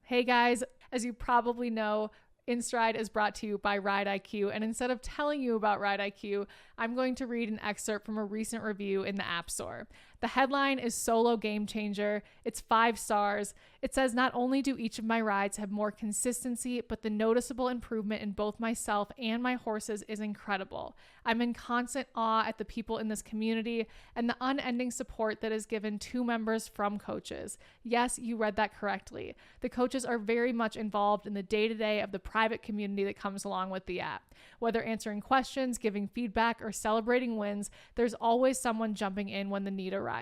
Hey guys, as you probably know, InStride is brought to you by Ride IQ, and instead of telling you about Ride IQ, I'm going to read an excerpt from a recent review in the App Store. The headline is Solo Game Changer. It's 5 stars. It says, not only do each of my rides have more consistency, but the noticeable improvement in both myself and my horses is incredible. I'm in constant awe at the people in this community and the unending support that is given to members from coaches. Yes, you read that correctly. The coaches are very much involved in the day-to-day of the private community that comes along with the app. Whether answering questions, giving feedback, or celebrating wins, there's always someone jumping in when the need arises.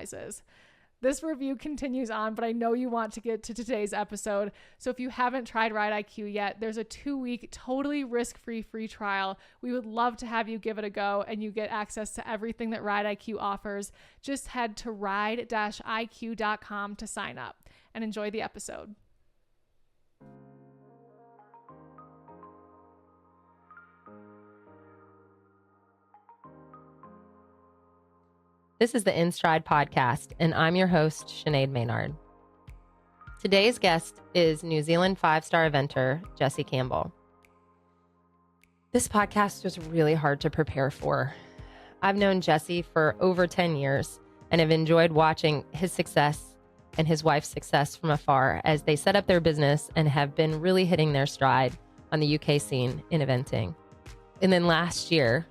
This review continues on, but I know you want to get to today's episode. So if you haven't tried Ride IQ yet, there's a 2-week totally risk-free free trial. We would love to have you give it a go and you get access to everything that Ride IQ offers. Just head to ride-iq.com to sign up and enjoy the episode. This is the InStride podcast, and I'm your host, Sinead Maynard. Today's guest is New Zealand 5-star eventer, Jesse Campbell. This podcast was really hard to prepare for. I've known Jesse for over 10 years and have enjoyed watching his success and his wife's success from afar as they set up their business and have been really hitting their stride on the UK scene in eventing. And then last year,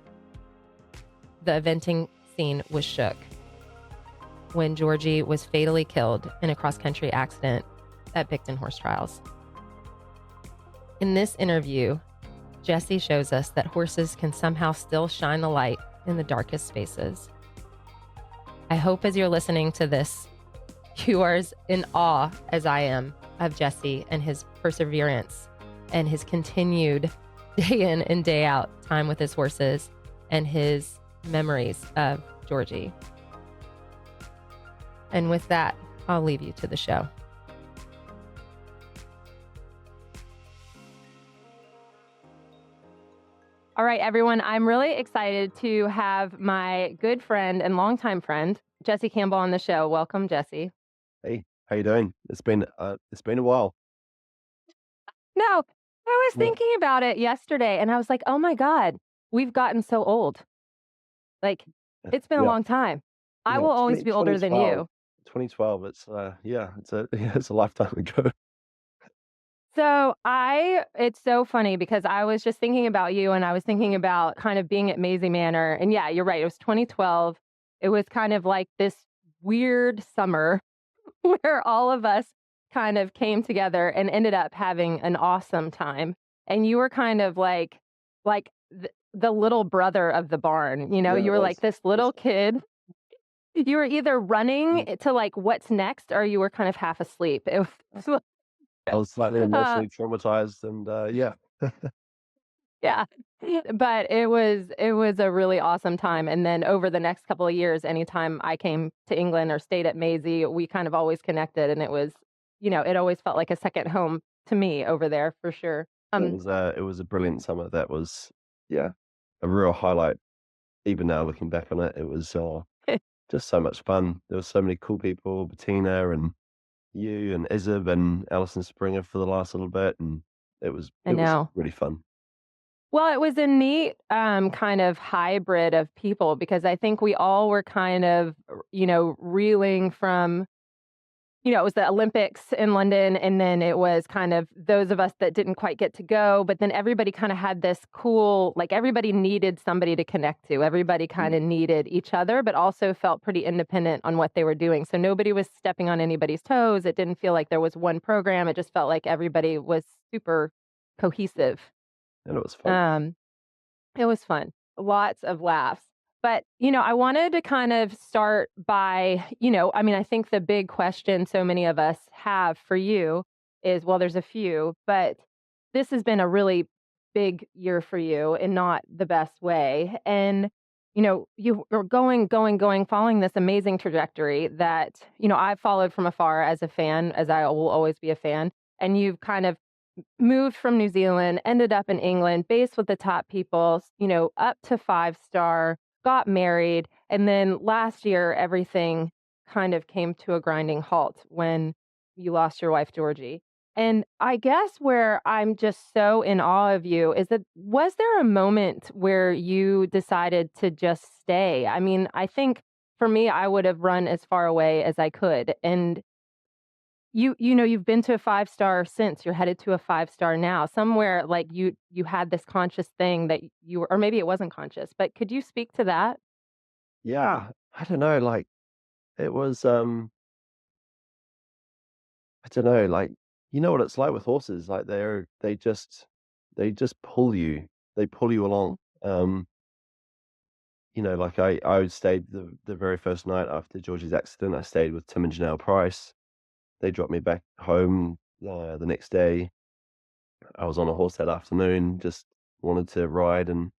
the eventing scene was shook when Georgie was fatally killed in a cross-country accident at Picton Horse Trials. In this interview, Jesse shows us that horses can somehow still shine the light in the darkest spaces. I hope as you're listening to this, you are as in awe as I am of Jesse and his perseverance and his continued day in and day out time with his horses and his memories of Georgie. And with that, I'll leave you to the show. All right, everyone, I'm really excited to have my good friend and longtime friend, Jesse Campbell, on the show. Welcome, Jesse. Hey, how you doing? It's been a while. No, I was Yeah. thinking about it yesterday and I was like, oh my God, we've gotten so old. Like, it's been a Yeah, long time. I yeah. will always be older than you. 2012. It's it's a lifetime ago. So it's so funny because I was just thinking about you and I was thinking about kind of being at Maisie Manor. And yeah, you're right. It was 2012. It was kind of like this weird summer where all of us kind of came together and ended up having an awesome time. And you were kind of like the little brother of the barn. You know, Yeah, you it were like was. this It was. little kid. You were either running Mm. to like what's next or you were kind of half asleep. It was, I was slightly uh, emotionally traumatized, and yeah, yeah. But it was a really awesome time. And then over the next couple of years, anytime I came to England or stayed at Maisie, we kind of always connected and it was, it always felt like a second home to me over there for sure. it was a brilliant summer. That was, yeah, a real highlight. Even now, looking back on it, it was just so much fun. There were so many cool people, Bettina and you and Izib and Alison Springer for the last little bit, and I it was know. really fun. Well, it was a neat kind of hybrid of people because I think we all were kind of, reeling from, it was the Olympics in London, and then it was kind of those of us that didn't quite get to go, but then everybody kind of had this cool, like everybody needed somebody to connect to. Everybody kind Mm. of needed each other, but also felt pretty independent on what they were doing. So nobody was stepping on anybody's toes. It didn't feel like there was one program. It just felt like everybody was super cohesive. And it was fun. Um, it was fun. Lots of laughs. But, I wanted to kind of start by, I think the big question so many of us have for you is, well, there's a few, but this has been a really big year for you in not the best way. And, you are going, following this amazing trajectory that, I've followed from afar as a fan, as I will always be a fan. And you've kind of moved from New Zealand, ended up in England, based with the top people, up to 5-star, got married. And then last year, everything kind of came to a grinding halt when you lost your wife, Georgie. And I guess where I'm just so in awe of you is that was there a moment where you decided to just stay? I mean, I think for me, I would have run as far away as I could. And you've been to a 5-star since, you're headed to a 5-star now. Somewhere like you had this conscious thing that you were, or maybe it wasn't conscious, but could you speak to that? Yeah, I don't know, like, it was, I don't know, like, you know what it's like with horses, like, they just pull you along. Like, I stayed the very first night after Georgie's accident. I stayed with Tim and Janelle Price. They dropped me back home, the next day. I was on a horse that afternoon, just wanted to ride and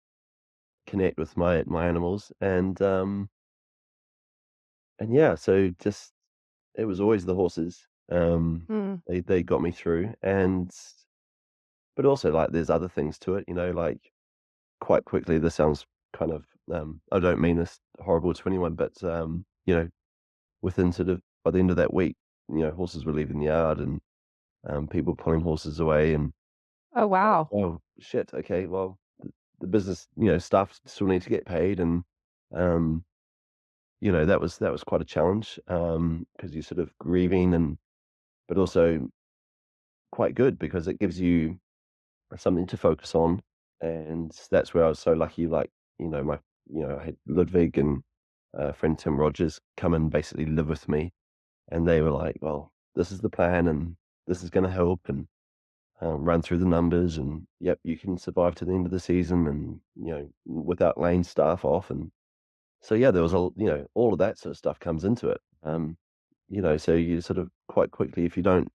connect with my animals, and yeah, so just it was always the horses. Mm, They got me through, but also, like, there's other things to it, like, quite quickly, this sounds kind of, I don't mean this horrible to anyone, but, within sort of by the end of that week, horses were leaving the yard and, people pulling horses away and, oh, wow. "Oh, shit, okay, well, the business, staff still need to get paid," and, um, that was quite a challenge, because 'cause you're sort of grieving but also quite good because it gives you something to focus on, and that's where I was so lucky, like, my I had Ludwig and, friend Tim Rogers come and basically live with me, and they were like, "Well, this is the plan, and this is gonna help, and, run through the numbers, and, yep, you can survive to the end of the season and, without laying staff off," and so, yeah, there was all of that sort of stuff comes into it, so you sort of quite quickly, if you don't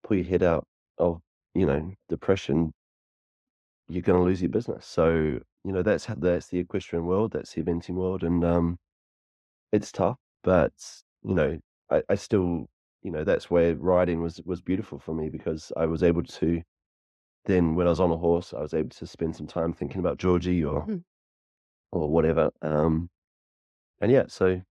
pull your head out of, depression, you're gonna lose your business. So, that's the equestrian world, that's the eventing world, and, it's tough, but, you know, I still that's where riding was beautiful for me because I was able to then when I was on a horse, I was able to spend some time thinking about Georgie Mhm. or whatever, and yeah, so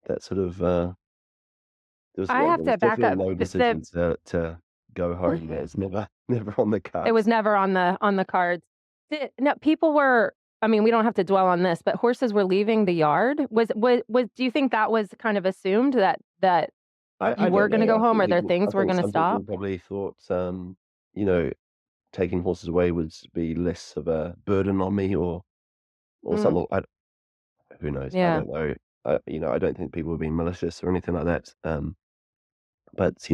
that sort of, I have there was to back definitely up. no decision to go home. Yeah, it's never never on the It was cards. never on the cards. No, people were, I mean, we don't have to dwell on this, but horses were leaving the yard? Was do you think that was kind of assumed that you I were don't gonna go know. home or their I things were think gonna some people stop? probably thought, you know, taking horses away would be less of a burden on me or Mm, something. Who knows? I yeah. don't know. I don't think people were being malicious or anything like that. But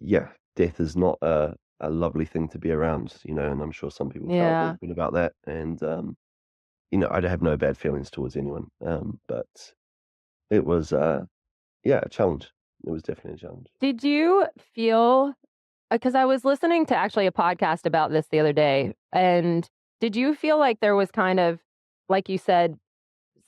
yeah, death is not a lovely thing to be around, and I'm sure some people felt a Yeah. little bit about that. And I have no bad feelings towards anyone. But it was yeah, a challenge. It was definitely a challenge. Did you feel, because I was listening to actually a podcast about this the other day, and did you feel like there was kind of, like you said,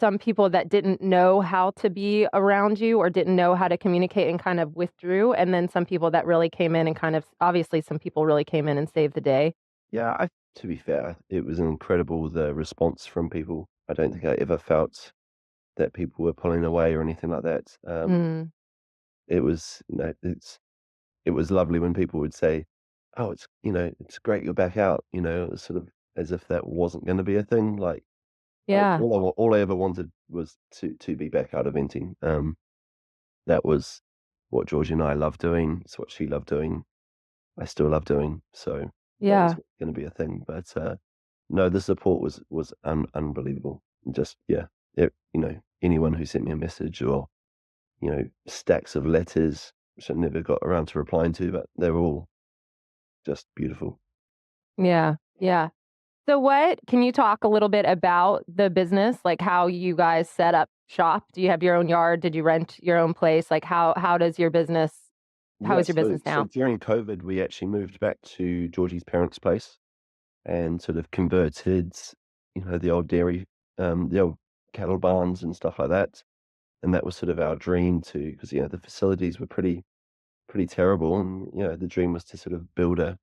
some people that didn't know how to be around you or didn't know how to communicate and kind of withdrew, and then some people that really came in and kind of, obviously some people really came in and saved the day? Yeah, to be fair, it was incredible the response from people. I don't think I ever felt that people were pulling away or anything like that. Mm, It was, it was lovely when people would say, "Oh, it's great you're back out." It was sort of as if that wasn't going to be a thing. Like yeah, all I ever wanted was to be back out eventing. That was what Georgie and I loved doing. It's what she loved doing. I still love doing. So that was yeah, going to be a thing. But no, the support was unbelievable. Just yeah, anyone who sent me a message or stacks of letters which I never got around to replying to, but they were all just beautiful. yeah, yeah. So what, can you talk a little bit about the business, like how you guys set up shop? Do you have your own yard? Did you rent your own place? Like how does your business, how Yeah, is your so business so now? during COVID, we actually moved back to Georgie's parents' place and sort of converted, the old dairy, the old cattle barns and stuff like that. And that was sort of our dream to, because the facilities were pretty terrible, and the dream was to sort of build a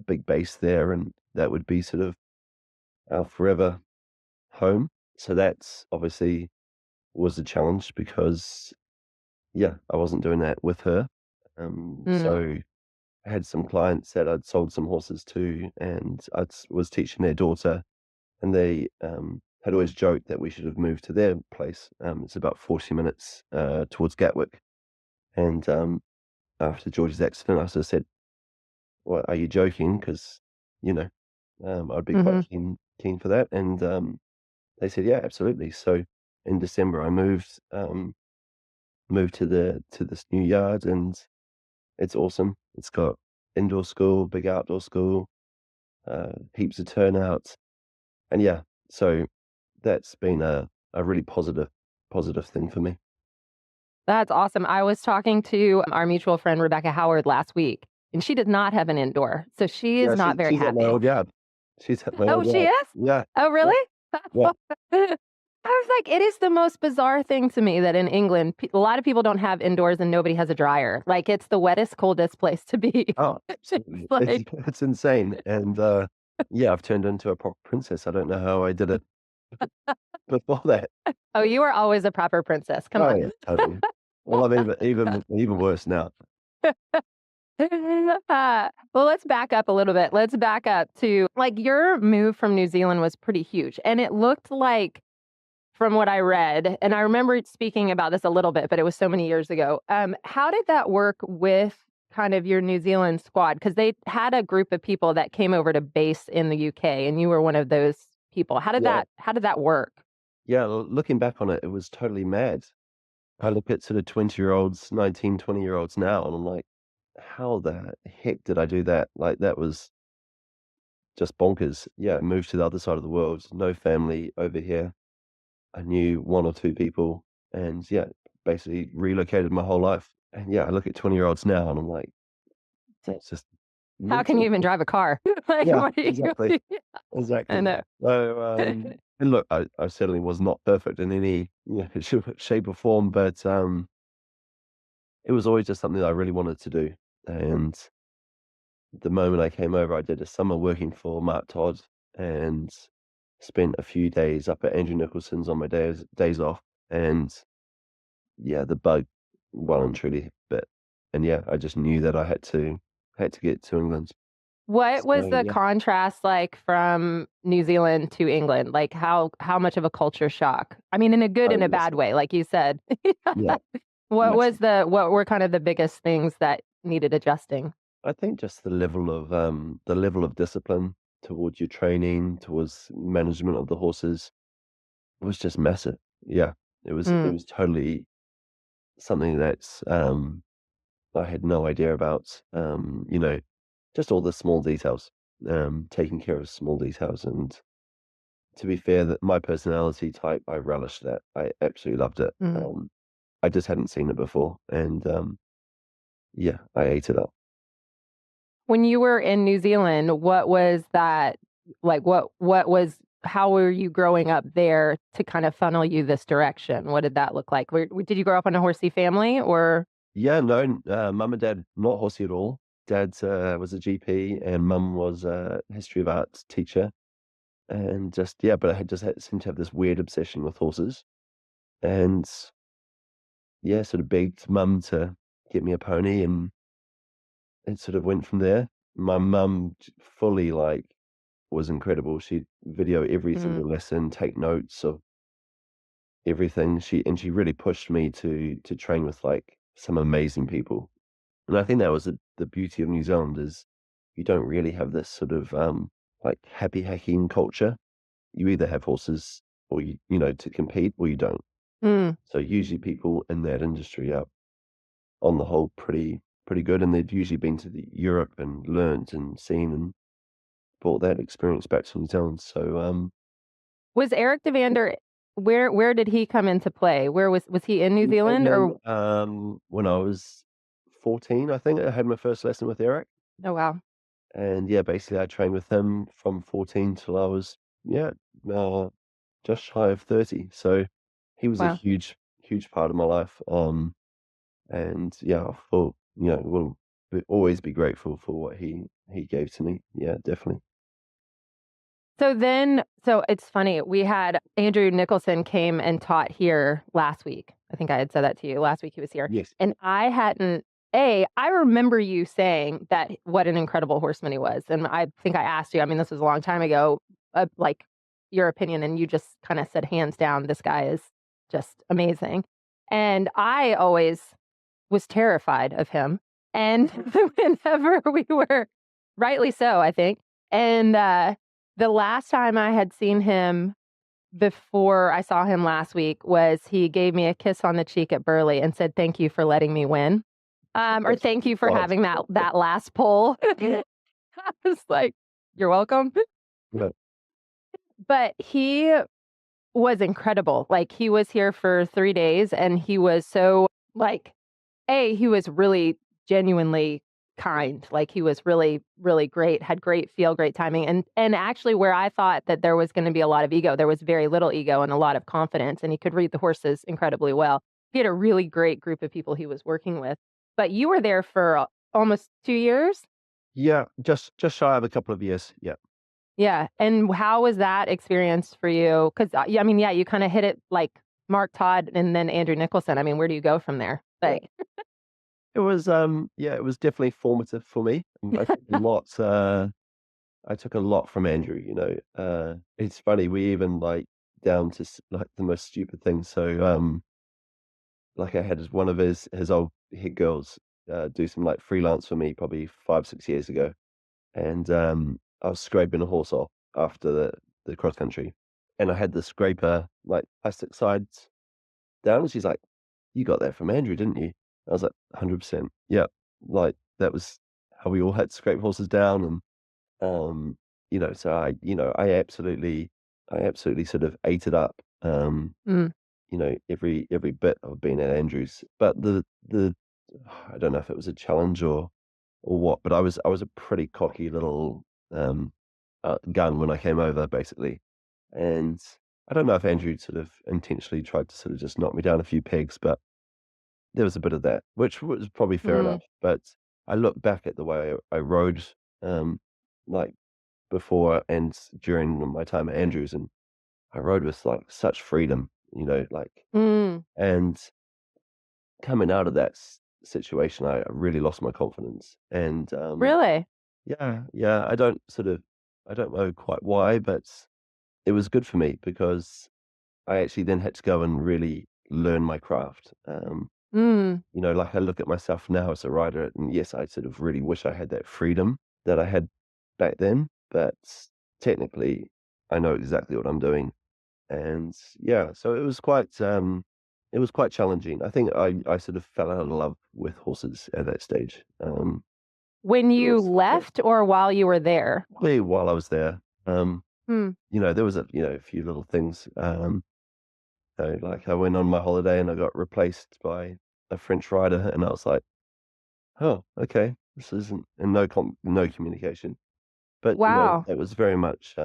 big base there, and that would be sort of our forever home. So that's obviously was a challenge because, yeah, I wasn't doing that with her. So I had some clients that I'd sold some horses to, and was teaching their daughter, and they had always joked that we should have moved to their place. It's about 40 minutes towards Gatwick. And after Georgie's accident, I sort of said, "Well, are you joking? Because, you know, I'd be quite keen for that." And they said, "Yeah, absolutely." So in December, I moved to this new yard, and it's awesome. It's got indoor school, big outdoor school, heaps of turnout, and yeah, so that's been a really positive thing for me. That's awesome. I was talking to our mutual friend, Rebecca Howard, last week, and she does not have an indoor. So she is Yeah, not very she's at my happy. old yard. She's at my Oh, old she yard. is? Yeah, Oh, yeah, really? yeah. I was like, it is the most bizarre thing to me that in England, a lot of people don't have indoors and nobody has a dryer. Like, it's the wettest, coldest place to be. Oh, It's absolutely. like, It's insane, and yeah, I've turned into a proper princess. I don't know how I did it before that. oh, you are always a proper princess. Come Oh on. yeah, totally. Well, I'm even worse now. Well, let's back up a little bit. Let's back up to like your move from New Zealand was pretty huge. And it looked like, from what I read, and I remember speaking about this a little bit, but it was so many years ago. How did that work with kind of your New Zealand squad? Because they had a group of people that came over to base in the UK, and you were one of those people. Yeah, How did that work? yeah. Looking back on it, it was totally mad. I look at sort of 20-year-olds, 19, 20-year-olds now, and I'm like, how the heck did I do that? Like, that was just bonkers. Yeah, moved to the other side of the world, no family over here. I knew one or two people, and yeah, basically relocated my whole life. And yeah, I look at 20-year-olds now, and I'm like, that's just How can you mental. even drive a car? Like, Yeah, what are exactly, you? I exactly. know. So, and look, I certainly was not perfect in any shape or form, but it was always just something that I really wanted to do. And the moment I came over, I did a summer working for Mark Todd, and spent a few days up at Andrew Nicholson's on my days off. And yeah, the bug well and truly bit. And yeah, I just knew that I had to get to England. What So was the yeah, contrast like from New Zealand to England? Like how much of a culture shock? I mean, in a good and a bad massive. way, like you said. Yeah, What massive. what were kind of the biggest things that needed adjusting? I think just the level of discipline towards your training, towards management of the horses was just massive. Yeah, it Mm, was totally something that's I had no idea about. Just all the small details, taking care of small details. And to be fair, that my personality type, I relished that. I absolutely loved it. mm. I just hadn't seen it before, and yeah, I ate it up. When you were in New Zealand, what was that like? What was how were you growing up there to kind of funnel you this direction? What did that look like? Did you grow up in a horsey family or? Yeah, no, mum and dad not horsey at all. Dad was a GP, and mum was a history of arts teacher, and just yeah, but I seemed to have this weird obsession with horses, and yeah, sort of begged mum to get me a pony, and it sort of went from there. My mum fully like was incredible. She'd video every Mm, single lesson, take notes of everything. She really pushed me to train with like some amazing people. And I think that was the beauty of New Zealand is you don't really have this sort of like happy hacking culture. You either have horses or to compete, or you don't. mm. So usually people in that industry are on the whole pretty good, and they'd usually been to the Europe and learned and seen and brought that experience back to New Zealand. So Was Eric Devander where did he come into play? Where was he in New he came Zealand in or when I was 14, I think. I had my first lesson with Eric. oh wow. And yeah, basically I trained with him from 14 till I was, yeah, uh, just shy of 30. So he was a Wow. huge part of my life. And yeah, I thought, will always be grateful for what he gave to me. Yeah, definitely. So it's funny, we had Andrew Nicholson came and taught here last week. I think I had said that to you. Last week he was here. Yes. And I hadn't I remember you saying that what an incredible horseman he was. And I think I asked you, I mean, this was a long time ago, like your opinion, and you just kind of said, hands down, this guy is just amazing. And I always was terrified of him. And whenever we were, rightly so, I think. And the last time I had seen him before I saw him last week was he gave me a kiss on the cheek at Burley and said, "Thank you for letting me win." Or thank you for God. having that last poll. I was like, you're welcome. Yeah. But he was incredible. Like he was here for 3 days and he was so like, he was really genuinely kind. Like he was really, really great, had great feel, great timing. And actually where I thought that there was going to be a lot of ego, there was very little ego and a lot of confidence. And he could read the horses incredibly well. He had a really great group of people he was working with. But you were there for almost 2 years? Yeah, just shy of a couple of years. Yeah. Yeah. And how was that experience for you? Because, I mean, yeah, you kind of hit it like Mark Todd and then Andrew Nicholson. I mean, where do you go from there? Like, It was it was definitely formative for me. I took a lot I took a lot from Andrew, you know. It's funny, we even like down to like the most stupid things. So like I had one of his old hit girls do some like freelance for me probably 5, 6 years ago. And I was scraping a horse off after the cross country. And I had the scraper like plastic sides down, and she's like, "You got that from Andrew, didn't you?" I was like, "100%. Yeah." Like that was how we all had to scrape horses down. And so I absolutely sort of ate it up. mm, Every bit of being at Andrews. But the I don't know if it was a challenge or what, but I was a pretty cocky little gun when I came over, basically. And I don't know if Andrew sort of intentionally tried to sort of just knock me down a few pegs, but there was a bit of that, which was probably fair mm, enough. But I look back at the way I rode, like before and during my time at Andrews, and I rode with like such freedom, mm. and coming out of that situation, I really lost my confidence. And Really? yeah, I don't know quite why, but it was good for me because I actually then had to go and really learn my craft. Mm, Like I look at myself now as a rider, and yes, I sort of really wish I had that freedom that I had back then, but technically, I know exactly what I'm doing. And yeah, so it was quite challenging. I think I sort of fell out of love with horses at that stage. when It you was, yeah, left or while you were there? probably while I was there. Hmm. There was a few little things. Like I went on my holiday and I got replaced by a French rider, and I was like, "Oh, okay, this isn't," and no communication. But Wow. it was very much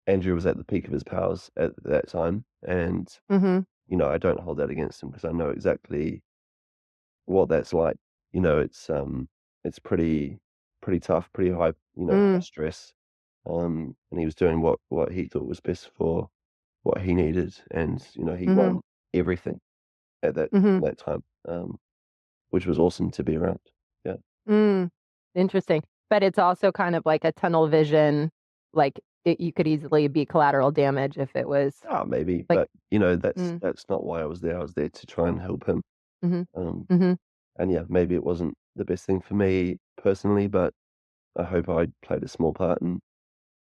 Andrew was at the peak of his powers at that time, and Mm-hmm. I don't hold that against him because I know exactly what that's like. It's pretty tough, pretty high Mm, stress. And he was doing what he thought was best for what he needed, and he mm-hmm. won everything at that Mm-hmm. that time, which was awesome to be around. Yeah. Mm. Interesting. But it's also kind of like a tunnel vision, like you could easily be collateral damage if it was Ah, maybe, like, but that's mm, that's not why I was there. I was there to try and help him. mm-hmm. Um, Mm-hmm. and yeah, maybe it wasn't the best thing for me personally, but I hope I played a small part in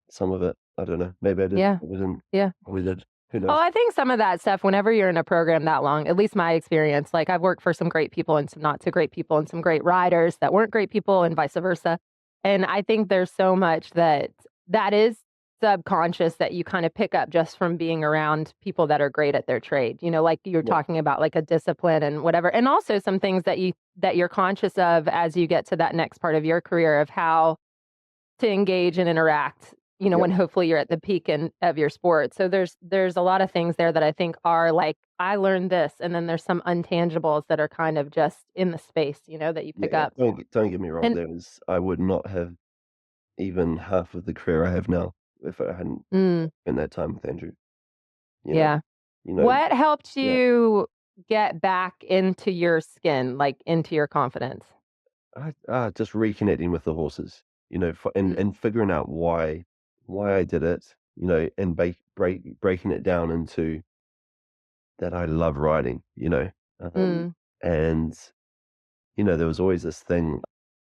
some of it. I don't know. Maybe I did. Yeah. Maybe I didn't. Yeah. Probably did. Who Oh, knows? I think some of that stuff, whenever you're in a program that long, at least my experience, like I've worked for some great people and some not so great people and some great riders that weren't great people and vice versa. And I think there's so much that is subconscious that you kind of pick up just from being around people that are great at their trade. Like you're Yeah. talking about like a discipline and whatever. And also some things that you're conscious of as you get to that next part of your career of how to engage and interact, Yeah. when hopefully you're at the peak of your sport. So there's a lot of things there that I think are like, I learned this, and then there's some intangibles that are kind of just in the space, that you Yeah. pick Yeah. up. Don't get me wrong. And I would not have even half of the career I have now if I hadn't mm, spent that time with Andrew. You know. yeah. You know. What helped Yeah. you get back into your skin, like into your confidence? Just reconnecting with the horses, Mm, and figuring out why I did it, and breaking it down into that I love riding, mm, and there was always this thing,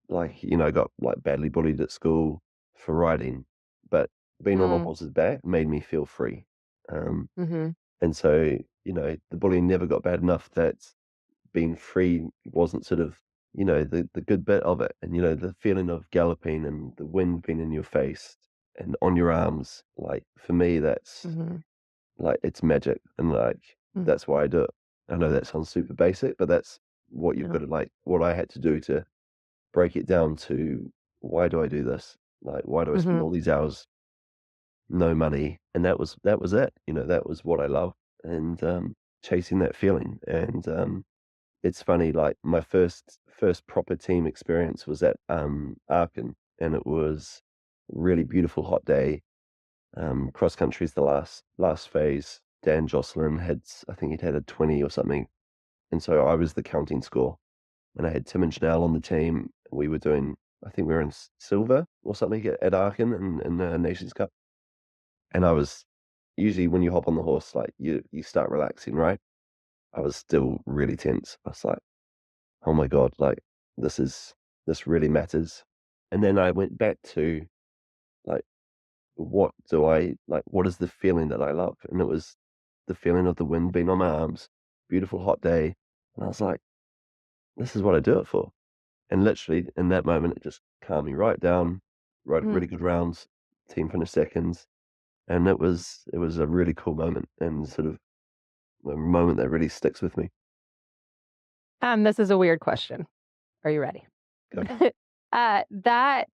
like, I got like badly bullied at school for riding, but being on a mm, horse's back made me feel free. Um, mhm, and so, the bullying never got bad enough that being free wasn't sort of, the good bit of it. And, the feeling of galloping and the wind being in your face and on your arms, like for me, that's mhm, like, it's magic. And like, mm, that's why I do it. I know that sounds super basic, but that's what you've yeah, got to like, what I had to do to break it down to why do I do this? Like, why do I spend mhm, all these hours, no money? And that was it. That was what I love, and chasing that feeling. And it's funny, like my first proper team experience was at Aachen, and it was a really beautiful hot day. Cross country's the last phase. Dan Jocelyn I think he'd had a 20 or something, and so I was the counting score, and I had Tim and Chanel on the team. We were doing, I think we were in silver or something at Aachen in the Nations Cup. And I was, usually when you hop on the horse, like you start relaxing, right? I was still really tense. I was like, oh my God, like this really matters. And then I went back to like, what is the feeling that I love? And it was the feeling of the wind being on my arms, beautiful hot day. And I was like, this is what I do it for. And literally in that moment, it just calmed me right down, rode mm. really good rounds, team finished seconds. And it was a really cool moment, and sort of a moment that really sticks with me. This is a weird question. Are you ready? Go. That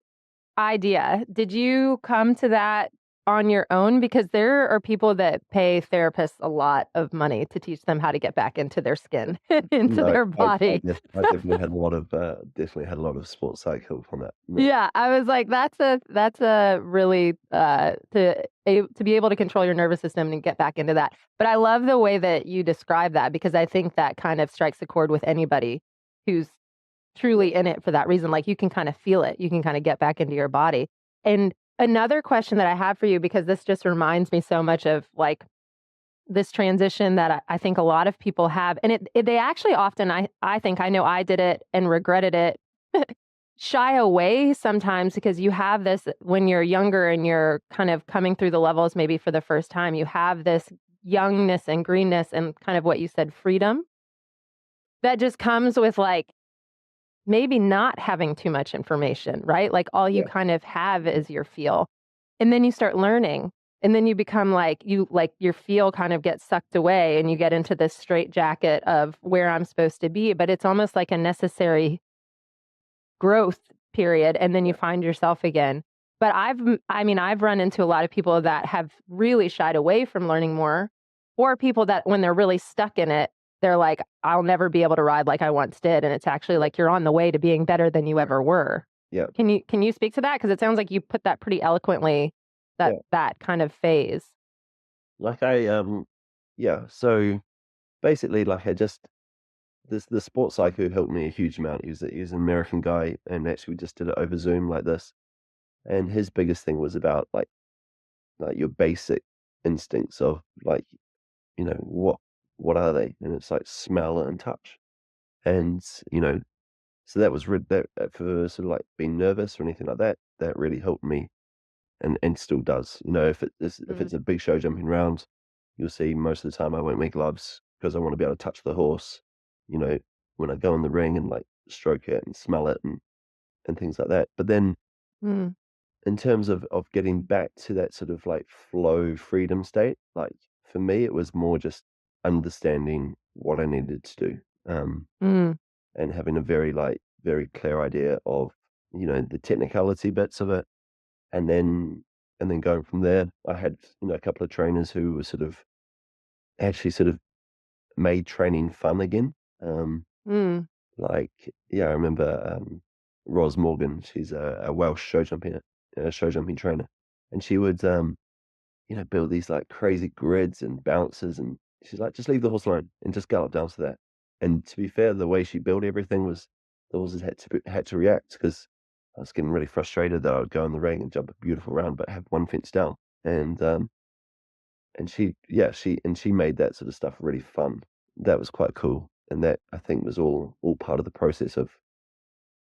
idea, did you come to that on your own? Because there are people that pay therapists a lot of money to teach them how to get back into their skin, into No, their I body. definitely had a lot of sports psych help on that. No. Yeah, I was like, that's a really to be able to control your nervous system and get back into that. But I love the way that you describe that because I think that kind of strikes a chord with anybody who's Yeah. truly in it for that reason. Like you can kind of feel it. You can kind of get back into your body. And another question that I have for you, because this just reminds me so much of like this transition that I think a lot of people have. And they actually often, I think, I know I did it and regretted it, shy away sometimes because you have this when you're younger and you're kind of coming through the levels maybe for the first time, you have this youngness and greenness and kind of what you said, freedom that just comes with like maybe not having too much information, right? Like all you Yeah. kind of have is your feel. And then you start learning. And then you become like your feel kind of gets sucked away and you get into this straight jacket of where I'm supposed to be. But it's almost like a necessary growth period. And then you Yeah. find yourself again. But I've run into a lot of people that have really shied away from learning more, or people that when they're really stuck in it, they're like, I'll never be able to ride like I once did. And it's actually Yeah. like you're on the way to being better than you ever were. Yeah. Can you speak to that? Because it sounds like you put that pretty eloquently, Yeah. that kind of phase. Like yeah. So basically, like I just the sports psych who helped me a huge amount. He was an American guy, and actually we just did it over Zoom like this. And his biggest thing was about like your basic instincts of like, what are they? And it's like smell and touch. And so that was that for sort of like being nervous or anything like that. That really helped me, and still does. If Mm, it's a big show jumping round, you'll see most of the time I won't wear gloves because I want to be able to touch the horse. You know, when I go in the ring and like stroke it and smell it and things like that. But then mm, in terms of getting back to that sort of like flow freedom state, like for me, it was more just understanding what I needed to do. mm, And having a very clear idea of the technicality bits of it, and then going from there. I had a couple of trainers who were sort of made training fun again. mm, Like, yeah, I remember Ros Morgan. She's a Welsh show jumping trainer, and she would build these like crazy grids and bounces and she's like, just leave the horse alone and just gallop down to that. And to be fair, the way she built everything was the horses had to react, because I was getting really frustrated that I would go in the ring and jump a beautiful round but have one fence down. And she made that sort of stuff really fun. That was quite cool, and that I think was all part of the process of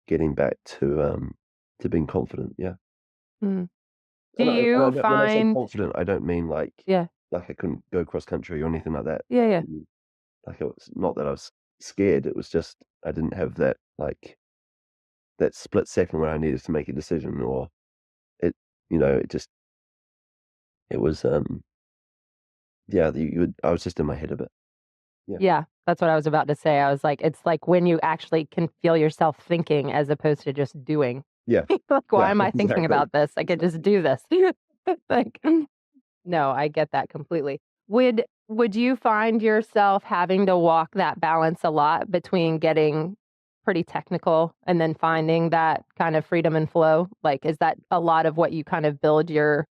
getting back to being confident. Yeah. Mm. Do And you when I say find, confident, I don't mean yeah, like I couldn't go cross country or anything like that. yeah. Like, it was not that I was scared. It was just I didn't have that, like, that split second where I needed to make a decision, or it, it was yeah. I was just in my head a bit. Yeah. Yeah, that's what I was about to say. I was like, it's like when you actually can feel yourself thinking as opposed to just doing. Yeah. Like, why Yeah. am I thinking Exactly. about this? I could just do this. Like, no, I get that completely. Would you find yourself having to walk that balance a lot between getting pretty technical and then finding that kind of freedom and flow? Like, is that a lot of what you kind of build your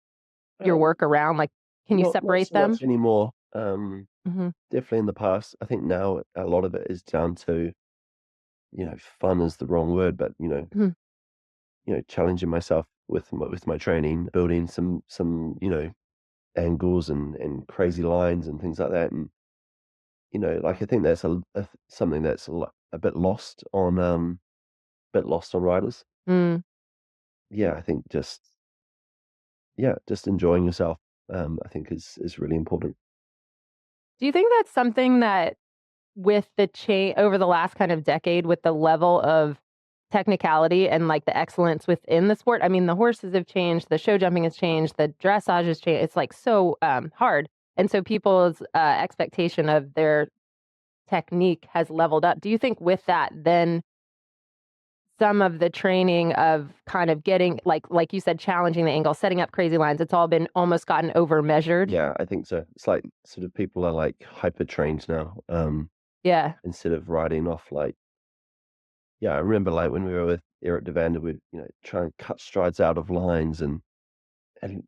work around? Like, can you Not separate so much them? anymore. Hmm. Definitely in the past. I think now a lot of it is down to, fun is the wrong word, but Hmm. challenging myself with my training, building some angles and crazy lines and things like that. And like, I think that's something that's a bit lost on riders. Mm. Yeah, I think just enjoying yourself, I think is really important. Do you think that's something that with the change over the last kind of decade, with the level of technicality and like the excellence within the sport? I mean, the horses have changed, the show jumping has changed, the dressage has changed. It's like so hard. And so people's expectation of their technique has leveled up. Do you think with that, then some of the training of kind of getting like you said, challenging the angle, setting up crazy lines, it's all been almost gotten over measured? Yeah, I think so. It's like sort of people are like hyper trained now, Yeah. instead of riding off, like, yeah, I remember, like, when we were with Eric Devander, we'd, try and cut strides out of lines, and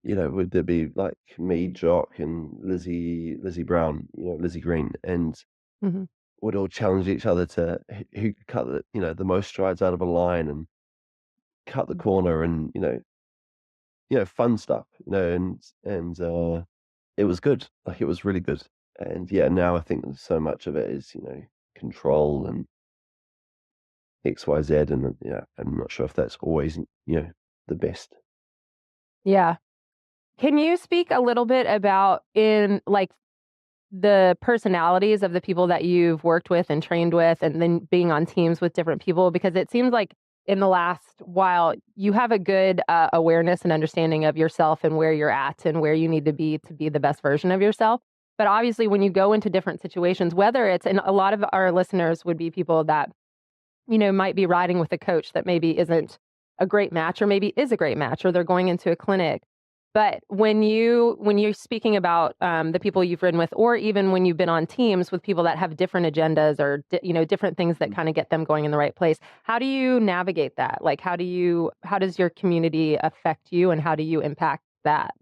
would there be like me, Jock, and Lizzie Brown, Lizzie Green, and Hmm. would all challenge each other to who could cut the most strides out of a line and cut the corner, and fun stuff, and it was good. Like, it was really good. And yeah, now I think so much of it is, control and XYZ, and yeah, I'm not sure if that's always, the best. Yeah. Can you speak a little bit about in like the personalities of the people that you've worked with and trained with, and then being on teams with different people? Because it seems like in the last while, you have a good awareness and understanding of yourself and where you're at and where you need to be the best version of yourself. But obviously, when you go into different situations, whether it's, and a lot of our listeners would be people that, might be riding with a coach that maybe isn't a great match or maybe is a great match, or they're going into a clinic. But when you're speaking about the people you've ridden with, or even when you've been on teams with people that have different agendas or different things that kind of get them going in the right place, how do you navigate that? Like, how does your community affect you, and how do you impact that?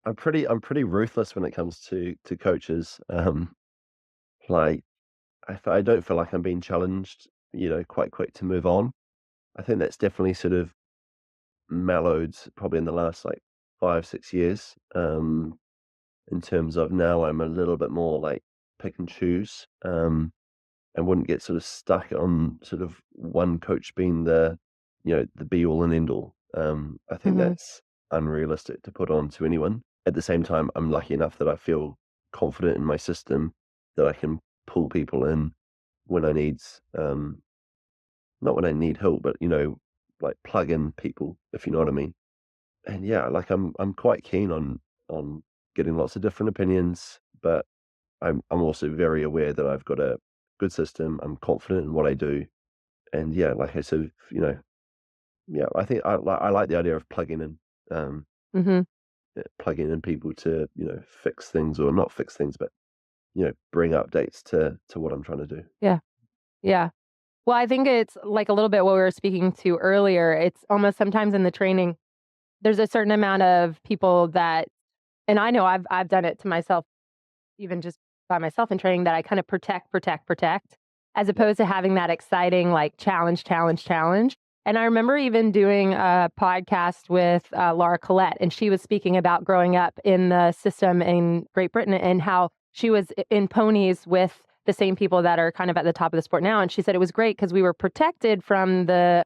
I'm pretty ruthless when it comes to coaches. Like, I don't feel like I'm being challenged, quite quick to move on. I think that's definitely sort of mellowed probably in the last, like, 5-6 years. In terms of now, I'm a little bit more like pick and choose, and wouldn't get sort of stuck on sort of one coach being the be all and end all. I think Hmm. that's unrealistic to put on to anyone. At the same time, I'm lucky enough that I feel confident in my system that I can pull people in when I need, not when I need help, but like, plug in people, if you know what I mean. And yeah, like, I'm quite keen on getting lots of different opinions, but I'm also very aware that I've got a good system. I'm confident in what I do, and yeah, like I said, yeah, I think I like the idea of um, Hmm. plugging in people to fix things, or not fix things, but bring updates to what I'm trying to do. Yeah. Yeah. Well, I think it's like a little bit what we were speaking to earlier. It's almost sometimes in the training, there's a certain amount of people that, and I know I've done it to myself even just by myself in training that I kind of protect, as opposed to having that exciting like challenge. And I remember even doing a podcast with Laura Collette, and she was speaking about growing up in the system in Great Britain and how she was in ponies with the same people that are kind of at the top of the sport now. And she said it was great because we were protected from the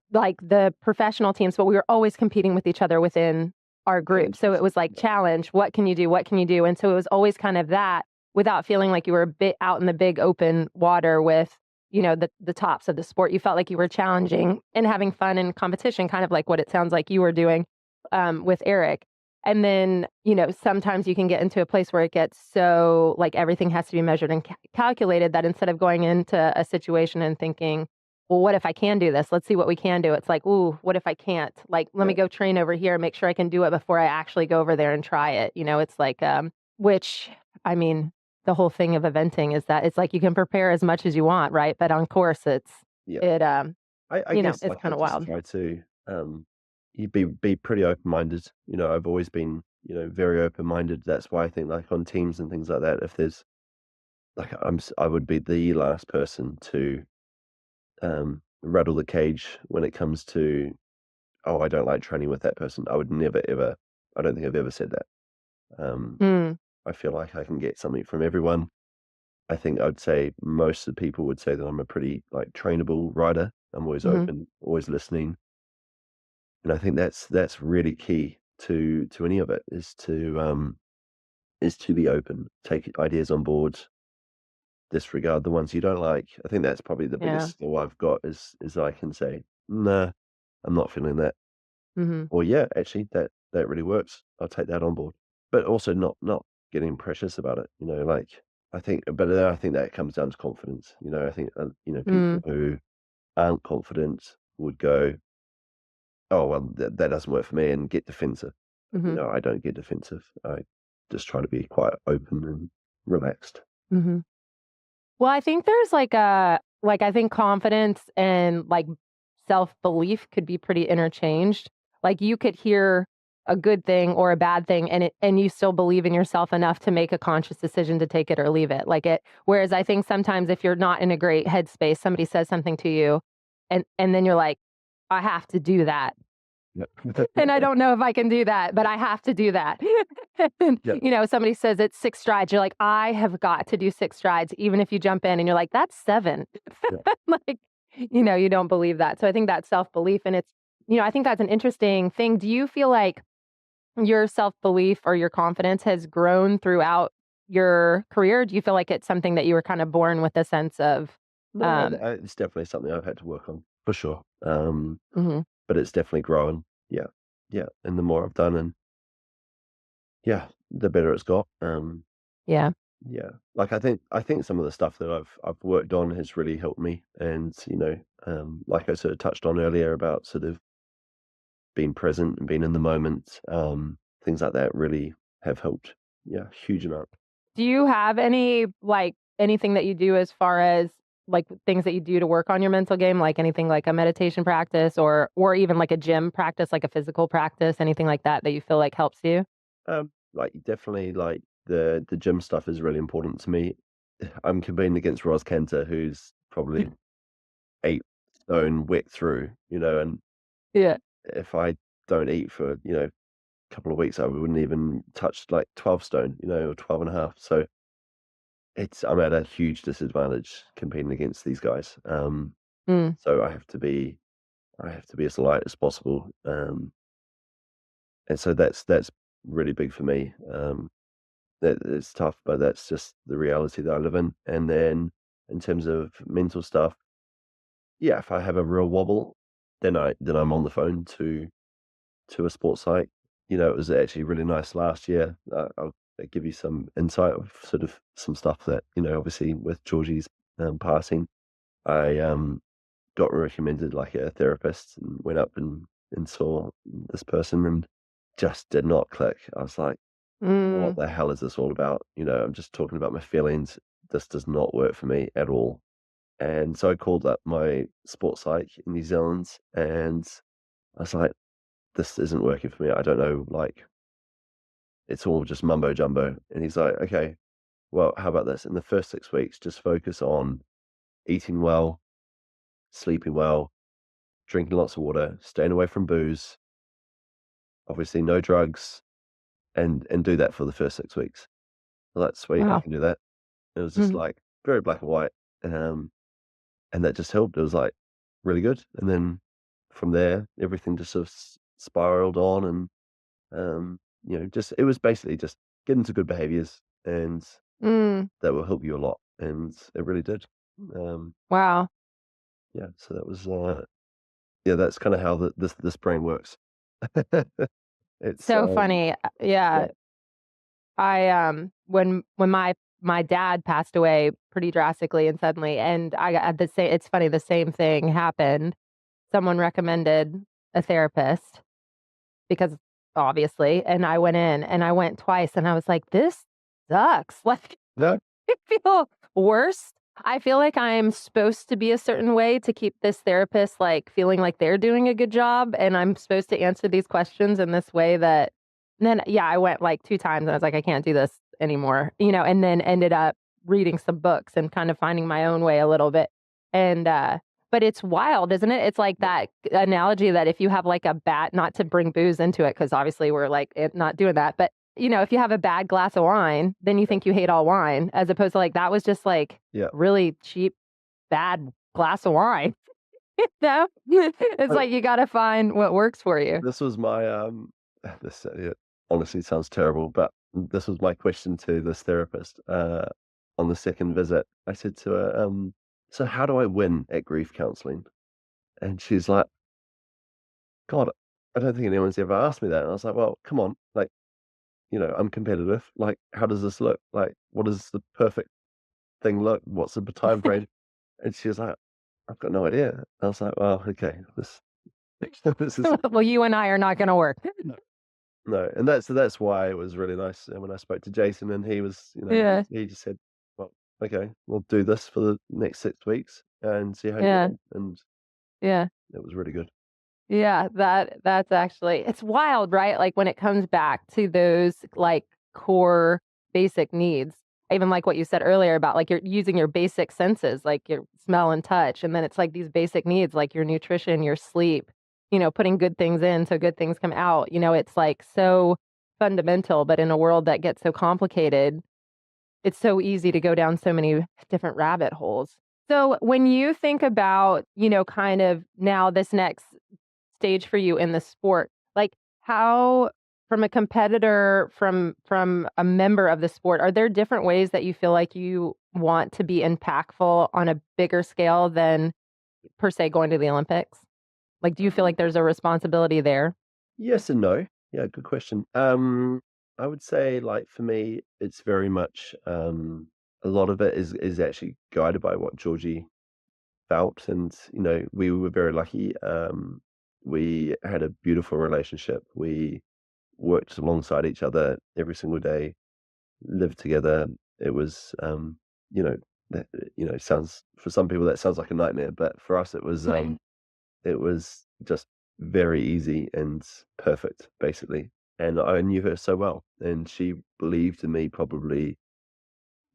professional teams, but we were always competing with each other within our group. So it was like challenge, what can you do? What can you do? And so it was always kind of that without feeling like you were a bit out in the big open water with, you know, the tops of the sport. You felt like you were challenging and having fun and competition, kind of like what it sounds like you were doing with Eric. And then, you know, sometimes you can get into a place where it gets so like everything has to be measured and calculated that instead of going into a situation and thinking, well, what if I can do this? Let's see what we can do. It's like, ooh, what if I can't? Like, let me go train over here, make sure I can do it before I actually go over there and try it. You know, it's like, which, I mean, the whole thing of eventing is that it's like you can prepare as much as you want, right? But on course, I guess it's kind of wild. Try to you be pretty open-minded. You know, I've always been, you know, very open-minded. That's why I think like on teams and things like that, if there's like I would be the last person to rattle the cage when it comes to, oh, I don't like training with that person. I would never ever. I don't think I've ever said that. I feel like I can get something from everyone. I think I'd say most of the people would say that I'm a pretty like trainable rider. I'm always open, always listening. And I think that's really key to any of it is to be open, take ideas on board, disregard the ones you don't like. I think that's probably the biggest skill I've got is I can say, nah, I'm not feeling that. Or yeah, actually that really works. I'll take that on board. But also not getting precious about it, you know, like I think that comes down to confidence. You know, I think you know, people who aren't confident would go, oh, well, that doesn't work for me and get defensive. You know, I don't get defensive. I just try to be quite open and relaxed. Well, I think there's like I think confidence and like self-belief could be pretty interchanged. Like you could hear a good thing or a bad thing and you still believe in yourself enough to make a conscious decision to take it or leave it. Whereas I think sometimes if you're not in a great headspace, somebody says something to you and then you're like, I have to do that. Yep. And I don't know if I can do that, but I have to do that. And, you know, somebody says it's 6 strides. You're like, I have got to do 6 strides, even if you jump in and you're like, that's 7. Like, you know, you don't believe that. So I think that's self-belief. And it's, you know, I think that's an interesting thing. Do you feel like your self-belief or your confidence has grown throughout your career? Do you feel like it's something that you were kind of born with a sense of? No, it's definitely something I've had to work on for sure. But it's definitely growing. Yeah. And the more I've done, and the better it's got. Yeah. Like I think some of the stuff that I've worked on has really helped me, and you know, like I sort of touched on earlier about sort of being present and being in the moment. Things like that really have helped. Yeah, huge amount. Do you have any anything that you do as far as like things that you do to work on your mental game, like anything like a meditation practice or even like a gym practice, like a physical practice, anything like that you feel like helps you? Like definitely like the gym stuff is really important to me. I'm competing against Roz Kenter, who's probably 8 stone wet through, you know, and if I don't eat for, you know, a couple of weeks, I wouldn't even touch like 12 stone, you know, or 12 and a half. So I'm at a huge disadvantage competing against these guys. So I have to be as light as possible. And so that's really big for me. That it's tough, but that's just the reality that I live in. And then in terms of mental stuff, if I have a real wobble, then I'm on the phone to a sports site. You know, it was actually really nice last year. I'll give you some insight of sort of some stuff that, you know, obviously with Georgie's passing, I got recommended like a therapist and went up and saw this person and just did not click. I was like, what the hell is this all about? You know, I'm just talking about my feelings. This does not work for me at all. And so I called up my sports psych in New Zealand and I was like, this isn't working for me. I don't know, like, it's all just mumbo jumbo. And he's like, okay, well, how about this? In the first 6 weeks, just focus on eating well, sleeping well, drinking lots of water, staying away from booze, obviously no drugs, and do that for the first 6 weeks. Well, that's sweet. I Wow. can do that. It was just Mhm. like very black and white. And that just helped. It was like really good. And then from there, everything just sort of spiraled on. And, just, it was basically just get into good behaviors, and Mm. that will help you a lot. And it really did. Um, Wow. yeah. So that was, yeah, that's kind of how this brain works. It's, So funny. yeah, Yeah. When my dad passed away pretty drastically and suddenly, and I got the same. It's funny, the same thing happened. Someone recommended a therapist because obviously, and I went in and I went twice and I was like, this sucks. Like, no, I feel worse. I feel like I'm supposed to be a certain way to keep this therapist like feeling like they're doing a good job. And I'm supposed to answer these questions in this way that then, yeah, I went like 2 times and I was like, I can't do this anymore, and then ended up reading some books and kind of finding my own way a little bit. And, but it's wild, isn't it? It's like that analogy that if you have like a bad, not to bring booze into it, because obviously we're like not doing that, but if you have a bad glass of wine, then you think you hate all wine, as opposed to like that was just like yeah. really cheap, bad glass of wine. It's But like you got to find what works for you. this was my, this, honestly sounds terrible, but this was my question to this therapist, on the second visit. I said to her, so how do I win at grief counseling? And she's like, God, I don't think anyone's ever asked me that. And I was like, well, come on, like, I'm competitive. Like, how does this look? Like, what does the perfect thing look? What's the time frame? And she was like, I've got no idea. I was like, well, okay, this this is Well, you and I are not going to work. no, and that's why it was really nice. And when I spoke to Jason, and he was, Yeah, he just said, well, okay, we'll do this for the next 6 weeks and see how you get yeah, on. And yeah. it was really good. Yeah, that's actually it's wild, right? Like when it comes back to those like core basic needs. Even like what you said earlier about like you're using your basic senses, like your smell and touch, and then it's like these basic needs like your nutrition, your sleep, putting good things in so good things come out. It's like so fundamental, but in a world that gets so complicated, it's so easy to go down so many different rabbit holes. So when you think about, kind of now this next stage for you in the sport, like how from a competitor, from a member of the sport, are there different ways that you feel like you want to be impactful on a bigger scale than per se going to the Olympics? Like do you feel like there's a responsibility there? Yes and no. Yeah, good question. I would say, like, for me, it's very much, a lot of it is actually guided by what Georgie felt. And we were very lucky. We had a beautiful relationship. We worked alongside each other every single day, lived together. It was, you know, sounds, for some people that sounds like a nightmare, but for us it was just very easy and perfect, basically. And I knew her so well, and she believed in me probably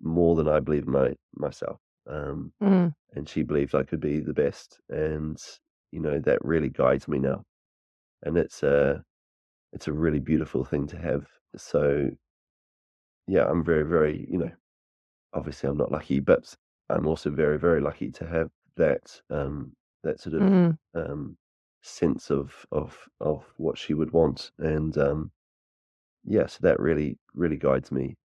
more than I believed myself. Mm, And she believed I could be the best, and that really guides me now. And it's a really beautiful thing to have. So yeah, I'm very, very, obviously I'm not lucky, but I'm also very, very lucky to have that sort of mm, um, sense of what she would want. And yeah, so that really, really guides me.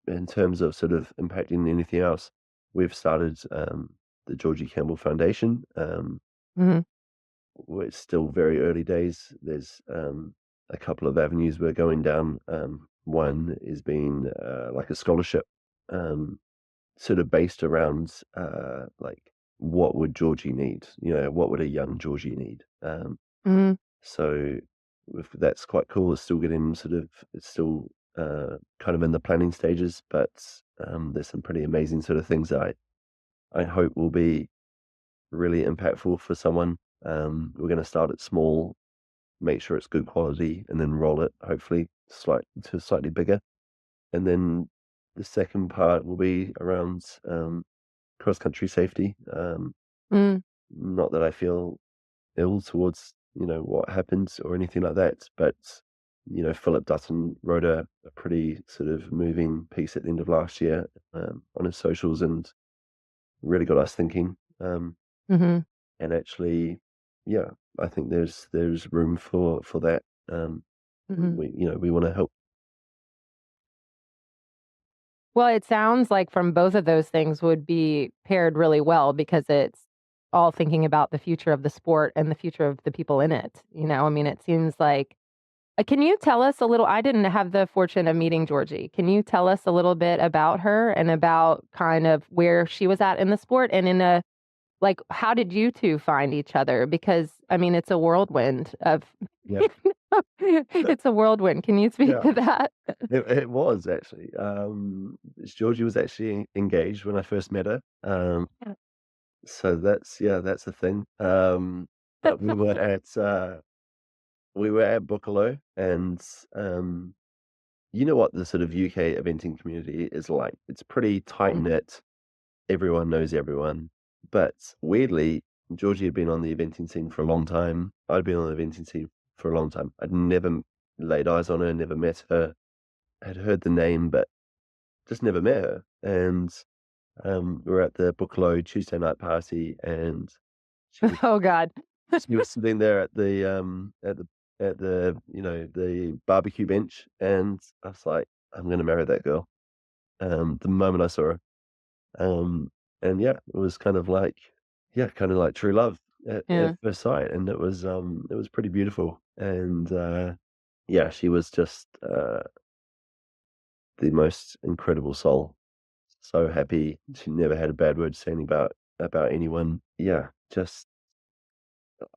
In terms of sort of impacting anything else, we've started the Georgie Campbell Foundation. mhm. It's still very early days. There's a couple of avenues we're going down. One is being like a scholarship, um, sort of based around like what would Georgie need? What would a young Georgie need? Mhm. So that's quite cool. It's still kind of in the planning stages, but there's some pretty amazing sort of things that I hope will be really impactful for someone. We're going to start it small, make sure it's good quality, and then roll it hopefully slightly bigger. And then the second part will be around cross country safety. Mm. Not that I feel ill towards what happened or anything like that, but Philip Dutton wrote a pretty sort of moving piece at the end of last year on his socials, and really got us thinking. Mm-hmm. And actually, yeah, I think there's room for that. Mm-hmm. We want to help. Well, it sounds like from both of those things would be paired really well because it's all thinking about the future of the sport and the future of the people in it. I mean, it seems like. Can you tell us a little? I didn't have the fortune of meeting Georgie. Can you tell us a little bit about her and about kind of where she was at in the sport and how did you two find each other? Because I mean, it's a whirlwind of. Yeah, It's a whirlwind. Can you speak yeah. to that? It was actually. Georgie was actually engaged when I first met her. Yeah. So that's the thing. But we were at Buccalo, and you know what the sort of UK eventing community is like. It's pretty tight knit. Everyone knows everyone. But weirdly, Georgie had been on the eventing scene for a long time. I'd been on the eventing scene for a long time. I'd never laid eyes on her, never met her. Had heard the name, but just never met her. And we were at the Buccalo Tuesday night party, and she was Oh God. she was sitting there at the the barbecue bench, and I was like, I'm gonna marry that girl. The moment I saw her. Um, and yeah, it was kind of like true love at Yeah. first sight, and it was pretty beautiful. And yeah, she was just the most incredible soul. So happy. She never had a bad word to say about anyone. Yeah, just